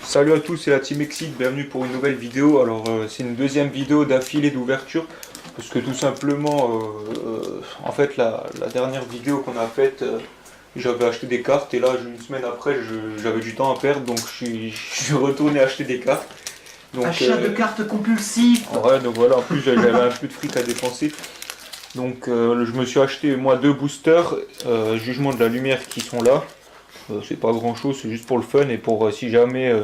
Salut à tous, c'est la Team Exit, bienvenue pour une nouvelle vidéo. Alors c'est une deuxième vidéo d'affilée d'ouverture parce que tout simplement en fait la dernière vidéo qu'on a faite j'avais acheté des cartes et là une semaine après j'avais du temps à perdre donc je suis retourné acheter des cartes. Donc, achat de cartes compulsif. Ouais, donc voilà, en plus j'avais un peu de fric à dépenser. Donc je me suis acheté moi 2 boosters Jugement de la Lumière qui sont là. C'est pas grand chose, c'est juste pour le fun et pour si jamais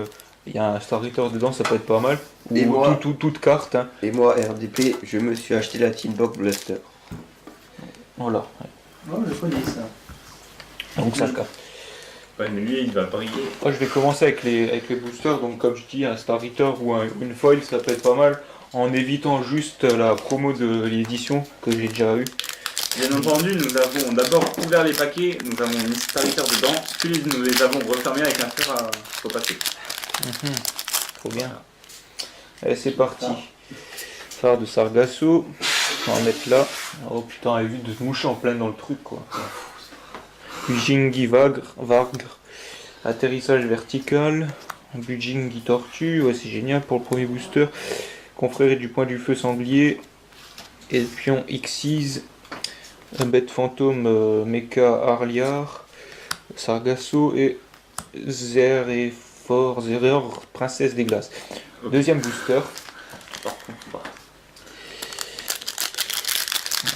il y a un Star Eater dedans, ça peut être pas mal. Ou et moi, toute carte. Hein. Et moi, RDP, je me suis acheté la Tinbox Blaster. Voilà. Oh, je connais ça. Donc ça carte. Ouais, mais lui, il va briller. Moi, je vais commencer avec les boosters. Donc comme je dis, un Star Eater ou une foil, ça peut être pas mal. En évitant juste la promo de l'édition que j'ai déjà eu. Bien entendu, nous avons d'abord ouvert les paquets, nous avons mis Star Eater dedans, puis nous les avons refermés avec un fer à repasser. Trop bien. Allez, c'est parti. Phare de Sargasso. On va en mettre là. Oh putain, évite de se moucher en plein dans le truc quoi. Bujingi Vagre. Atterrissage vertical. Bujingi Tortue. Ouais, c'est génial pour le premier booster. Confrérie du Point du Feu Sanglier. Espion Xyz. Bête fantôme Mecha Arliar, Sargasso et Zerefort, Princesse des Glaces. Okay. Deuxième booster.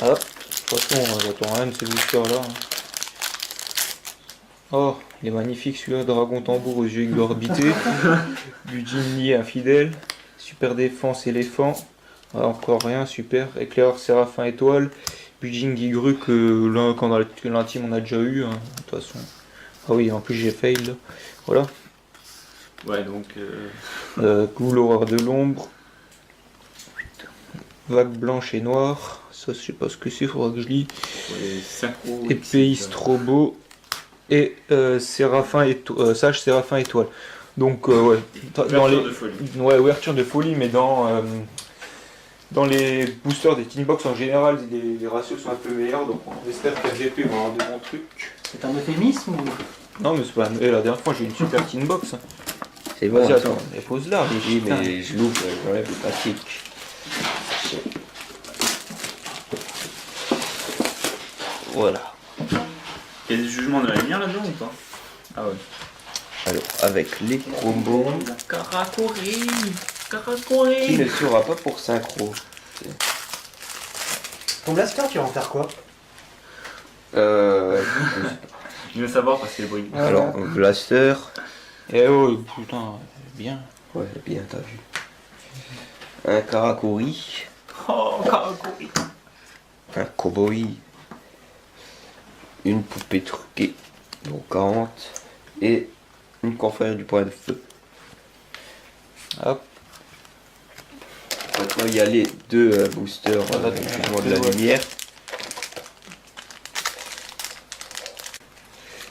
Ah, de toute façon, j'attends rien de ces boosters là. Oh, il est magnifique celui-là, Dragon Tambour aux yeux exorbités. Bujingi Infidèle, Super Défense Éléphant. Ah, encore rien, super. Éclaireur Séraphin Étoile. Bujingi Gru que là, quand dans l'intime on a déjà eu, hein, de toute façon. Ah oui, en plus j'ai fail là. Voilà. Ouais, donc. Goût l'horreur de l'ombre. Vague blanche et noire. Ça, je sais pas ce que c'est, faudra que je lis. Épée Strobo. Et Sage Séraphin Étoile. Donc, ouais. Dans les... Ouais, ouverture de folie, mais dans les boosters des Tinbox en général, les ratios sont un peu meilleurs, donc on espère qu'RGP va avoir de bons trucs. C'est un euphémisme ou... Non, mais c'est pas. Et la dernière fois, j'ai eu une super Tinbox. C'est bon, attends, pose là. Oui, mais je loupe, j'enlève le plastique. Voilà. Il y a des jugements de la lumière là-dedans ou pas? Ah ouais. Alors, avec les promos. Karakuri. Qui ne sera pas pour synchro. Ton blaster, tu vas en faire quoi? Je veux savoir parce que les bruits. Alors, un blaster. Eh oh, putain, bien. Ouais, bien, t'as vu. Un Karakuri. Oh, Karakuri. Un Cowboy. Une poupée truquée. Donc 40. Et une confrérie du Point de Feu. Hop. Maintenant il y a les deux boosters Jugement de la Lumière.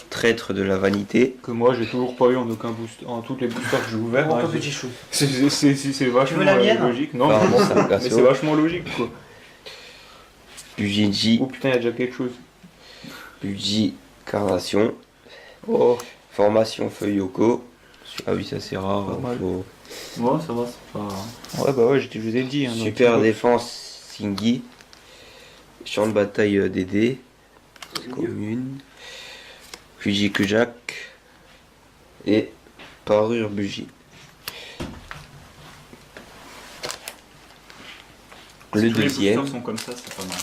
Traître de la Vanité. Que moi j'ai toujours pas eu en aucun booster, en toutes les boosters que j'ai ouverts. Oh, petit chou. C'est vachement tu veux la mienne logique. Non, Pardon, mais c'est vachement logique quoi. Bujingi. Oh putain, il y a déjà quelque chose. Bujingi Carnation. Oh. Formation Feuilloko. Ah oui, ça c'est rare. Ouais, ça va, c'est pas. Ouais, bah ouais, je vous ai dit. Hein, Super Défense Singi. Champ de bataille DD. Commune. Fuji Kujak. Et Parure Bugie. Le deuxième. Les boosters sont comme ça, c'est pas mal.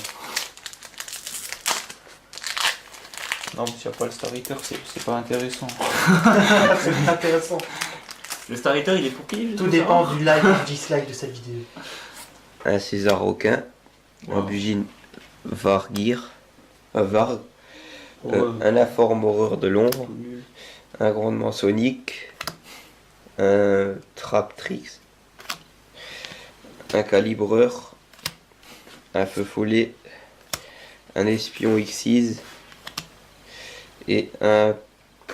Non, mais s'il n'y a pas le Star Eater, c'est pas intéressant. C'est intéressant. Le Star Eater, il est pour qui? Tout dépend du like ou du dislike de cette vidéo. Un César Requin. Un Bujin Vargir. Varg. Un Informe Horreur de l'ombre. Un Grondement Sonique. Un Traptrix. Un Calibreur. Un Feu Follet. Un Espion Xyz. Et un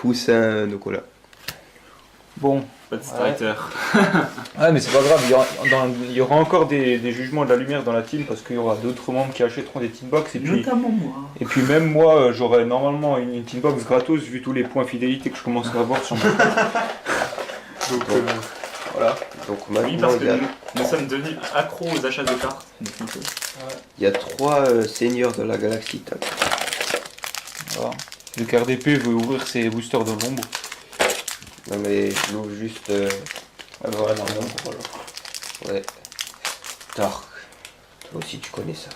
Poussin Nocola. Bon. Pas de starter. Ouais, mais c'est pas grave, il y aura encore des jugements de la lumière dans la team parce qu'il y aura d'autres membres qui achèteront des team box Notamment moi. et puis même moi j'aurai normalement une team box gratos vu tous les points fidélité que je commence à avoir sur ma Donc voilà. Donc Oui, maintenant, parce que nous sommes devenus accros aux achats de cartes. il y a 3 seigneurs de la galaxie TAC. Voilà. Le KRDP veut ouvrir ses boosters de l'ombre. Non mais je l'ouvre juste... Voilà. Ouais. Dark. Toi aussi tu connais ça.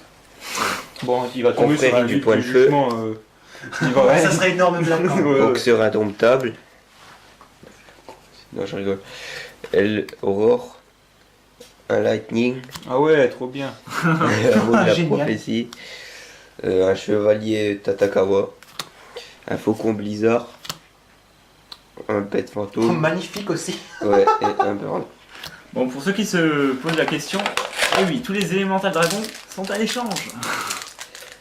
Bon, il va tomber sur Confrérie un du vide point de de feu. jugement. Il va Ouais, ça serait énorme blague. Hein. Ouais. Boxeur indomptable. Non je rigole. Elle Aurore. Un Lightning. Ah ouais, trop bien. Un mot de la Génial. prophétie. Un chevalier Tatakawa. Un faucon blizzard. Un pet Oh, fantôme. magnifique aussi. Ouais, et un burn. Bon, pour ceux qui se posent la question, eh oui, tous les élémentales dragons sont à l'échange.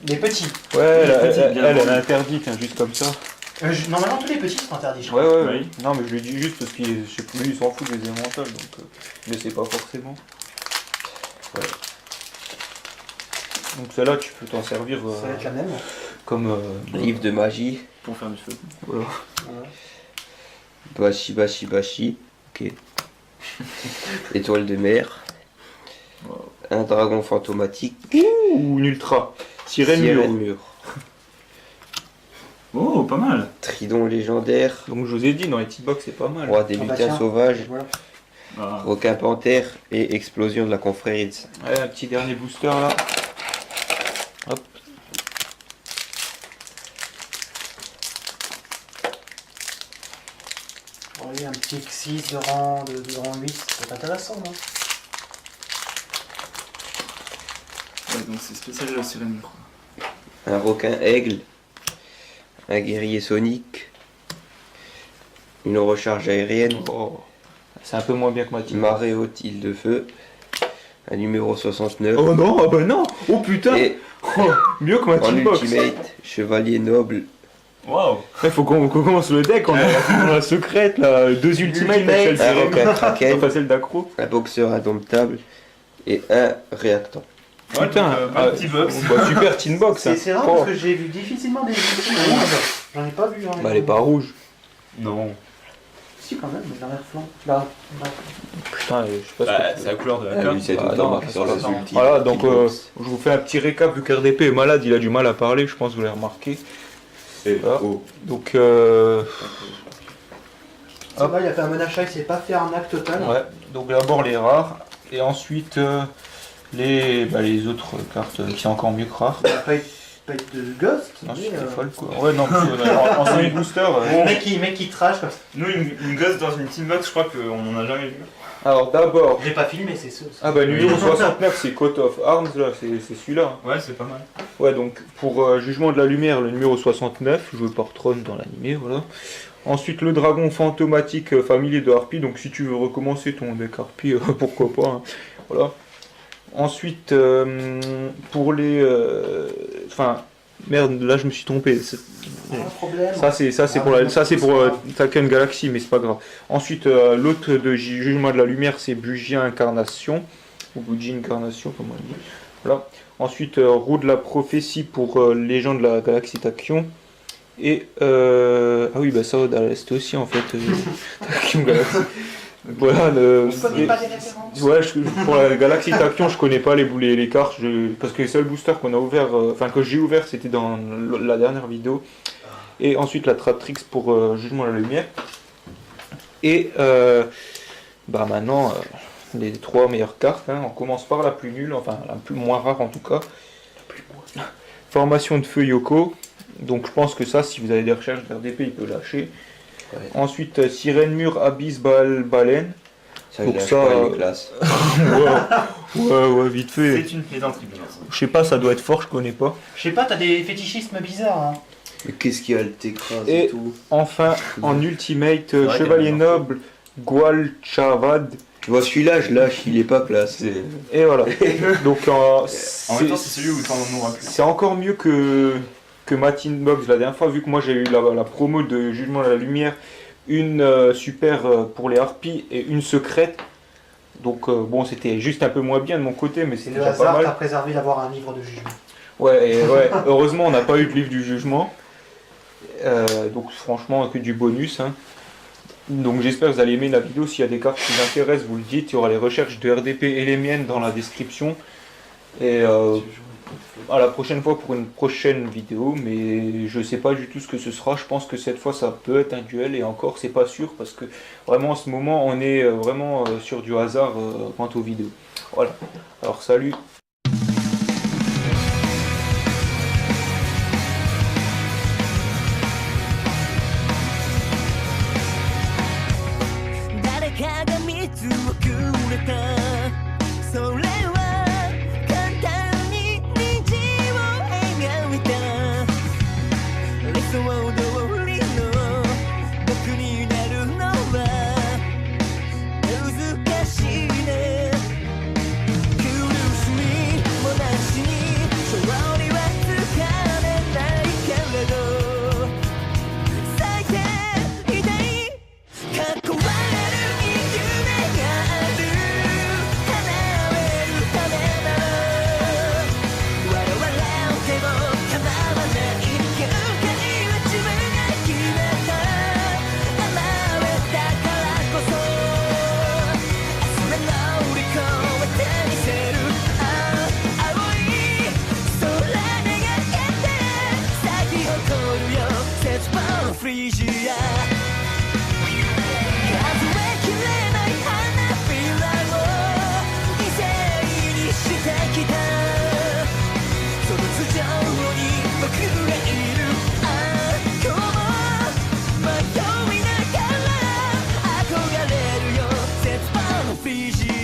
Les petits. Ouais, elle, petite, elle, bien elle est vendue. interdite, hein, juste comme ça. Normalement, tous les petits sont interdits, je Ouais, crois. ouais, ouais. Oui. Non, mais je lui dis juste parce qu'il je sais plus, lui, il s'en fout des élémentales, donc il ne sait pas forcément. Ouais. Donc celle-là, tu peux t'en servir Ça va être la même. comme... Livre de magie. Pour faire du feu. voilà. Ouais. Bashi Bashi Bashi. Ok. Étoile de mer. Wow. Un dragon fantomatique. Ou une ultra. Sirène Sirène mur. mur. Oh, pas mal. Tridon légendaire. Donc je vous ai dit, dans les petites box, c'est pas mal. Roi des Ah bah lutins tiens. sauvages. Voilà. Ah. Requin panthère. Et explosion de la confrérie. Ouais, un petit dernier booster là. Hop. Oui, un petit X6 de rang 8, c'est intéressant, non? Ouais, donc c'est spécial la sirène mur. Un requin aigle. Un guerrier sonique. Une recharge aérienne. Oh. C'est un peu moins bien que ma team. Marée haute île de feu. Un numéro 69. Oh non, ah bah non. Oh putain. Et Oh, mieux que ma en team box. ultimate, chevalier noble. Waouh. Il faut qu'on commence le deck, on a la secrète là, 2 ultimates avec celle Un sirène. requin kraken. Enfin celle d'accro. Un boxeur indomptable. Et un réactant. Putain, un petit box. Bah, super team box. hein. C'est rare Oh. parce que j'ai vu difficilement des ultimes rouges. J'en ai pas vu. Hein, Bah elle est pas rouge. Non. Si, quand même, mais l'arrière-flanc. Là. Putain, je sais pas ce Bah, que c'est la couleur de la Ah, carte. lui, c'est bah, tout le non, temps marqué c'est sur pas les ça. ultimes. Voilà, donc Hitbox. je vous fais un petit récap vu qu'RDP est malade, il a du mal à parler, je pense que vous l'avez remarqué. C'est Voilà. haut. Donc Ça va, il a fait un monachat, il s'est pas fait arnaque totale. ouais, donc d'abord les rares et ensuite les autres cartes qui sont encore mieux que rares. Il a pas eu de ghost. Non, mais, c'était folle quoi. Ouais non, en semi booster. mec qui trash comme ça. Nous, une gosse dans une team box, je crois qu'on en a jamais vu. Alors d'abord, J'ai pas filmé, c'est ça. ah bah numéro 69 c'est Coat of Arms là, c'est celui-là. Ouais, c'est pas mal. Ouais, donc pour Jugement de la Lumière, le numéro 69, joué par Tron dans l'animé, voilà. Ensuite, le dragon fantomatique familier de Harpie, donc si tu veux recommencer ton deck Harpie, pourquoi pas. Hein. Voilà. Ensuite, pour les. Enfin, merde, là je me suis trompé. Pas de problème. Ça c'est pour Taken Galaxy, mais c'est pas grave. Ensuite, l'autre de Jugement de la Lumière, c'est Bugia Incarnation, ou Bugia Incarnation, comme on dit. Voilà. Ensuite, Roue de la Prophétie pour Légende de la Galaxie Tachyon. Et ah oui, bah ça dans l'Est aussi en fait. Tachyon Galaxy. Voilà. Je connais pas les références. Ouais, pour la Galaxie Tachyon, je connais pas les cartes, parce que les seuls boosters qu'on a ouvert, enfin que j'ai ouvert, c'était dans la dernière vidéo. Et ensuite la Tratrix pour Jugement de la Lumière. Et bah maintenant, les 3 meilleures cartes, hein. On commence par la plus nulle, enfin la plus moins rare en tout cas. Formation de feu Yoko. Donc je pense que ça, si vous avez des recherches d'RDP, il peut lâcher. Ouais. Ensuite, Sirène Mur, Abyss, Baleine. Ça, Donc il lâche ça, pas, il est classe. ouais, vite fait. C'est une plaisanterie, bien sûr. Je sais pas, ça doit être fort, je connais pas. Je sais pas, t'as des fétichismes bizarres. Hein. Mais qu'est-ce qu'il y a, le t'écrase Et- et tout. Enfin, en Ultimate, vrai Chevalier qu'il y a un Noble, Gwal Chavad. Tu vois, celui-là, je lâche, il est pas classé. Et voilà. Donc, En même temps, c'est celui où t'en auras plus. c'est encore mieux que que Matin Box la dernière fois, vu que moi j'ai eu la promo de Jugement de la Lumière, une super pour les harpies et une secrète. Donc bon, c'était juste un peu moins bien de mon côté, mais C'est c'était le déjà pas hasard mal. qui a préservé d'avoir un livre de jugement. Ouais, et ouais, heureusement on n'a pas eu de livre du jugement. Donc franchement que du bonus. Hein. Donc j'espère que vous allez aimer la vidéo. S'il y a des cartes qui vous intéressent, vous le dites. Il y aura les recherches de RDP et les miennes dans la description. Et à la prochaine fois pour une prochaine vidéo. Mais je sais pas du tout ce que ce sera. Je pense que cette fois ça peut être un duel. Et encore c'est pas sûr parce que vraiment en ce moment on est vraiment sur du hasard quant aux vidéos. Voilà. Alors salut.フリージア数えきれない花びらを犠牲にしてきたその頭上に僕がいる今日も迷いながら憧れるよ絶望のフリージア